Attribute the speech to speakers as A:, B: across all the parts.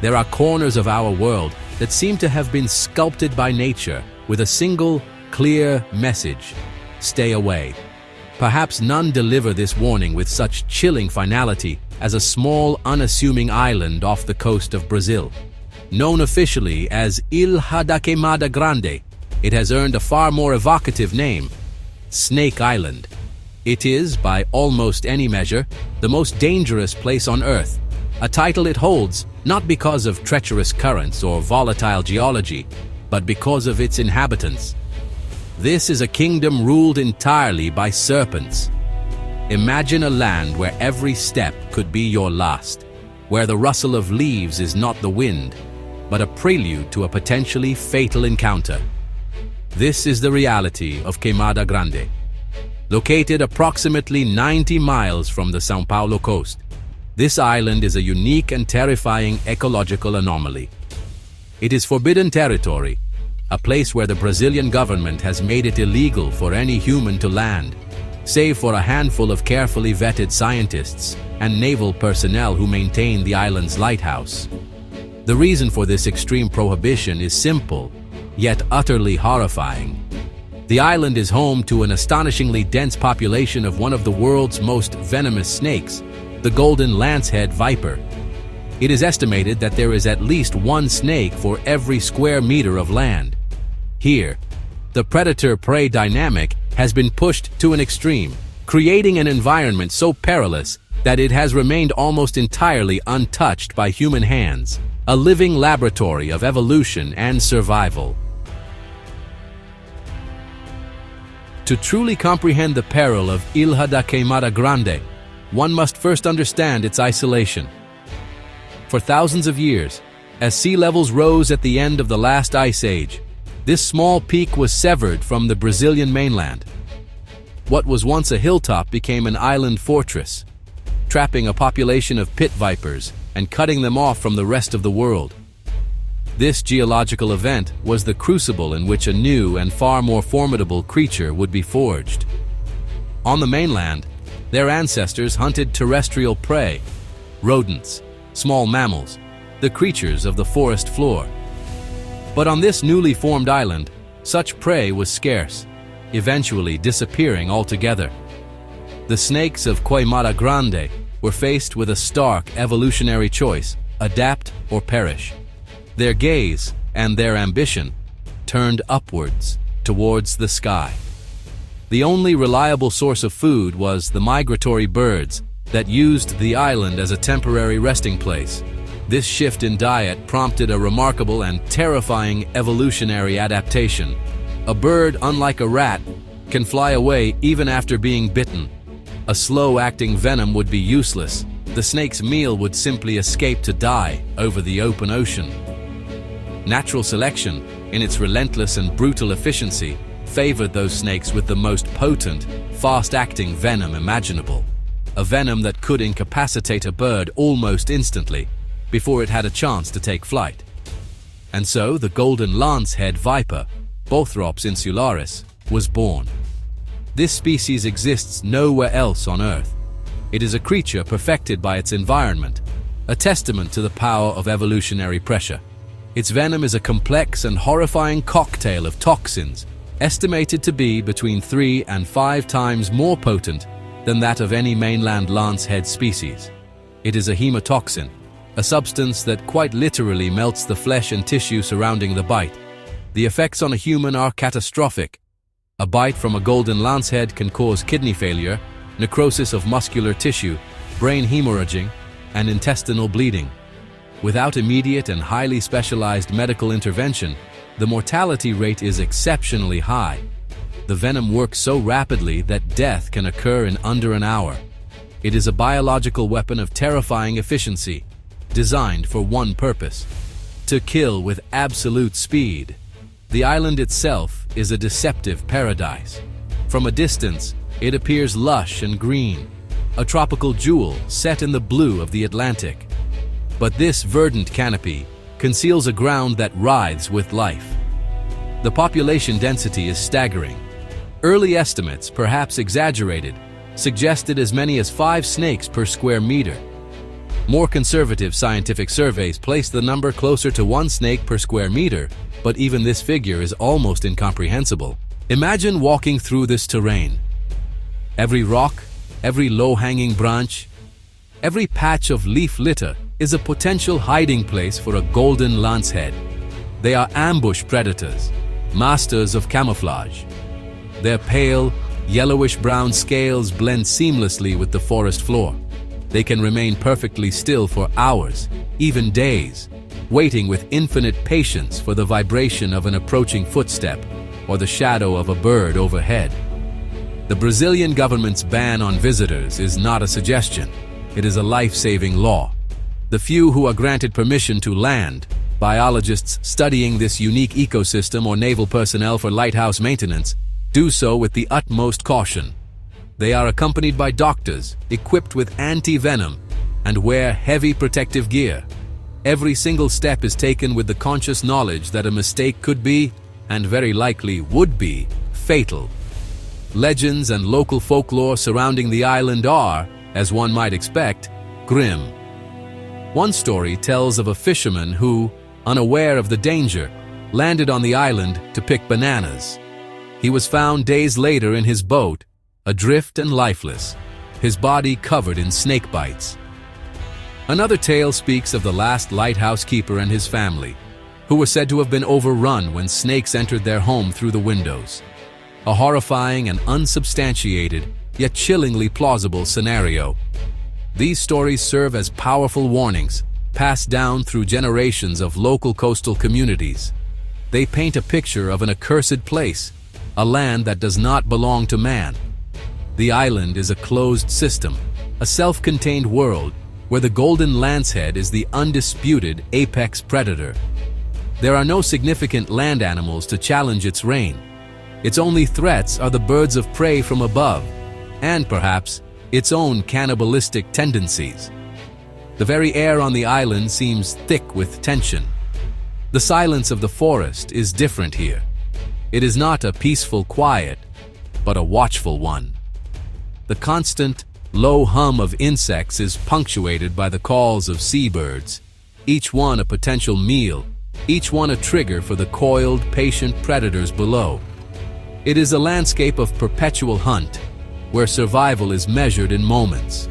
A: There are corners of our world that seem to have been sculpted by nature with a single, clear message: stay away. Perhaps none deliver this warning with such chilling finality as a small, unassuming island off the coast of Brazil. Known officially as Ilha da Queimada Grande, it has earned a far more evocative name: Snake Island. It is, by almost any measure, the most dangerous place on Earth, a title it holds not because of treacherous currents or volatile geology, but because of its inhabitants. This is a kingdom ruled entirely by serpents. Imagine a land where every step could be your last, where the rustle of leaves is not the wind, but a prelude to a potentially fatal encounter. This is the reality of Queimada Grande. Located approximately 90 miles from the São Paulo coast, this island is a unique and terrifying ecological anomaly. It is forbidden territory, a place where the Brazilian government has made it illegal for any human to land, save for a handful of carefully vetted scientists and naval personnel who maintain the island's lighthouse. The reason for this extreme prohibition is simple, yet utterly horrifying. The island is home to an astonishingly dense population of one of the world's most venomous snakes, the golden lancehead viper. It is estimated that there is at least one snake for every square meter of land. Here, the predator-prey dynamic has been pushed to an extreme, creating an environment so perilous that it has remained almost entirely untouched by human hands, a living laboratory of evolution and survival. To truly comprehend the peril of Ilha da Queimada Grande, one must first understand its isolation. For thousands of years, as sea levels rose at the end of the last ice age, this small peak was severed from the Brazilian mainland. What was once a hilltop became an island fortress, trapping a population of pit vipers and cutting them off from the rest of the world. This geological event was the crucible in which a new and far more formidable creature would be forged. On the mainland, their ancestors hunted terrestrial prey, rodents, small mammals, the creatures of the forest floor. But on this newly formed island, such prey was scarce, eventually disappearing altogether. The snakes of Queimada Grande were faced with a stark evolutionary choice: adapt or perish. Their gaze and their ambition turned upwards, towards the sky. The only reliable source of food was the migratory birds that used the island as a temporary resting place. This shift in diet prompted a remarkable and terrifying evolutionary adaptation. A bird, unlike a rat, can fly away even after being bitten. A slow-acting venom would be useless. The snake's meal would simply escape to die over the open ocean. Natural selection, in its relentless and brutal efficiency, favored those snakes with the most potent, fast-acting venom imaginable. A venom that could incapacitate a bird almost instantly, before it had a chance to take flight. And so the golden lancehead viper, Bothrops insularis, was born. This species exists nowhere else on Earth. It is a creature perfected by its environment, a testament to the power of evolutionary pressure. Its venom is a complex and horrifying cocktail of toxins, estimated to be between 3 and 5 times more potent than that of any mainland lancehead species. It is a hemotoxin, a substance that quite literally melts the flesh and tissue surrounding the bite. The effects on a human are catastrophic. A bite from a golden lancehead can cause kidney failure, necrosis of muscular tissue, brain hemorrhaging, and intestinal bleeding. Without immediate and highly specialized medical intervention, the mortality rate is exceptionally high. The venom works so rapidly that death can occur in under an hour. It is a biological weapon of terrifying efficiency, designed for one purpose: to kill with absolute speed. The island itself is a deceptive paradise. From a distance, it appears lush and green, a tropical jewel set in the blue of the Atlantic. But this verdant canopy conceals a ground that writhes with life. The population density is staggering. Early estimates, perhaps exaggerated, suggested as many as 5 snakes per square meter. More conservative scientific surveys place the number closer to 1 snake per square meter, but even this figure is almost incomprehensible. Imagine walking through this terrain. Every rock, every low-hanging branch, every patch of leaf litter is a potential hiding place for a golden lancehead. They are ambush predators, masters of camouflage. Their pale, yellowish-brown scales blend seamlessly with the forest floor. They can remain perfectly still for hours, even days, waiting with infinite patience for the vibration of an approaching footstep or the shadow of a bird overhead. The Brazilian government's ban on visitors is not a suggestion. It is a life-saving law. The few who are granted permission to land, biologists studying this unique ecosystem or naval personnel for lighthouse maintenance, do so with the utmost caution. They are accompanied by doctors equipped with anti-venom and wear heavy protective gear. Every single step is taken with the conscious knowledge that a mistake could be, and very likely would be, fatal. Legends and local folklore surrounding the island are, as one might expect, grim. One story tells of a fisherman who, unaware of the danger, landed on the island to pick bananas. He was found days later in his boat, adrift and lifeless, his body covered in snake bites. Another tale speaks of the last lighthouse keeper and his family, who were said to have been overrun when snakes entered their home through the windows. A horrifying and unsubstantiated, yet chillingly plausible scenario. These stories serve as powerful warnings, passed down through generations of local coastal communities. They paint a picture of an accursed place, a land that does not belong to man. The island is a closed system, a self-contained world where the golden lancehead is the undisputed apex predator. There are no significant land animals to challenge its reign. Its only threats are the birds of prey from above, and perhaps its own cannibalistic tendencies. The very air on the island seems thick with tension. The silence of the forest is different here. It is not a peaceful quiet, but a watchful one. The constant, low hum of insects is punctuated by the calls of seabirds, each one a potential meal, each one a trigger for the coiled, patient predators below. It is a landscape of perpetual hunt, where survival is measured in moments.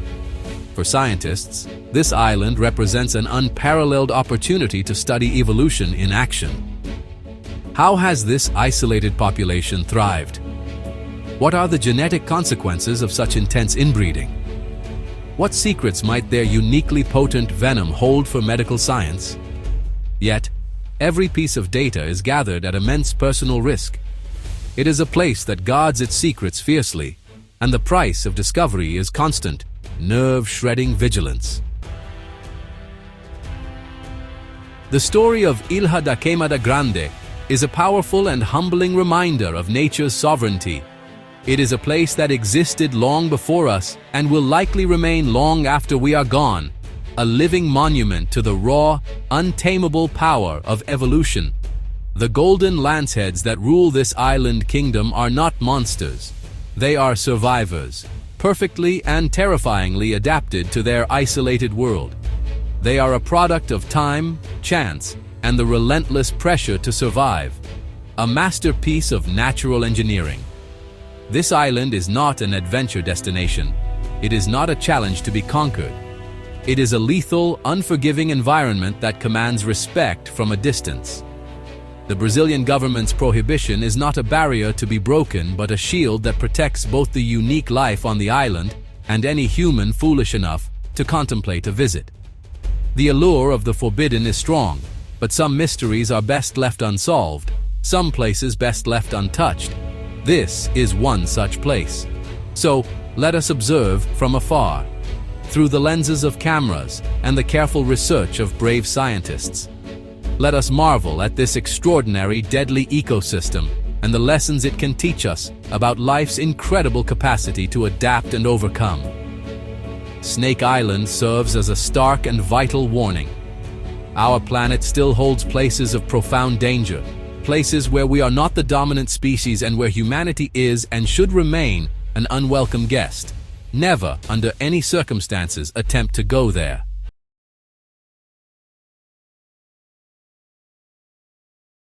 A: For scientists, this island represents an unparalleled opportunity to study evolution in action. How has this isolated population thrived? What are the genetic consequences of such intense inbreeding? What secrets might their uniquely potent venom hold for medical science? Yet, every piece of data is gathered at immense personal risk. It is a place that guards its secrets fiercely, and the price of discovery is constant, nerve-shredding vigilance. The story of Ilha da Queimada Grande is a powerful and humbling reminder of nature's sovereignty. It is a place that existed long before us and will likely remain long after we are gone, a living monument to the raw, untamable power of evolution. The golden lanceheads that rule this island kingdom are not monsters. They are survivors, perfectly and terrifyingly adapted to their isolated world. They are a product of time, chance, and the relentless pressure to survive, a masterpiece of natural engineering. This island is not an adventure destination. It is not a challenge to be conquered. It is a lethal, unforgiving environment that commands respect from a distance. The Brazilian government's prohibition is not a barrier to be broken, but a shield that protects both the unique life on the island and any human foolish enough to contemplate a visit. The allure of the forbidden is strong, but some mysteries are best left unsolved, some places best left untouched. This is one such place. So, let us observe from afar, through the lenses of cameras and the careful research of brave scientists. Let us marvel at this extraordinary, deadly ecosystem and the lessons it can teach us about life's incredible capacity to adapt and overcome. Snake Island serves as a stark and vital warning. Our planet still holds places of profound danger, places where we are not the dominant species and where humanity is and should remain an unwelcome guest. Never, under any circumstances, attempt to go there.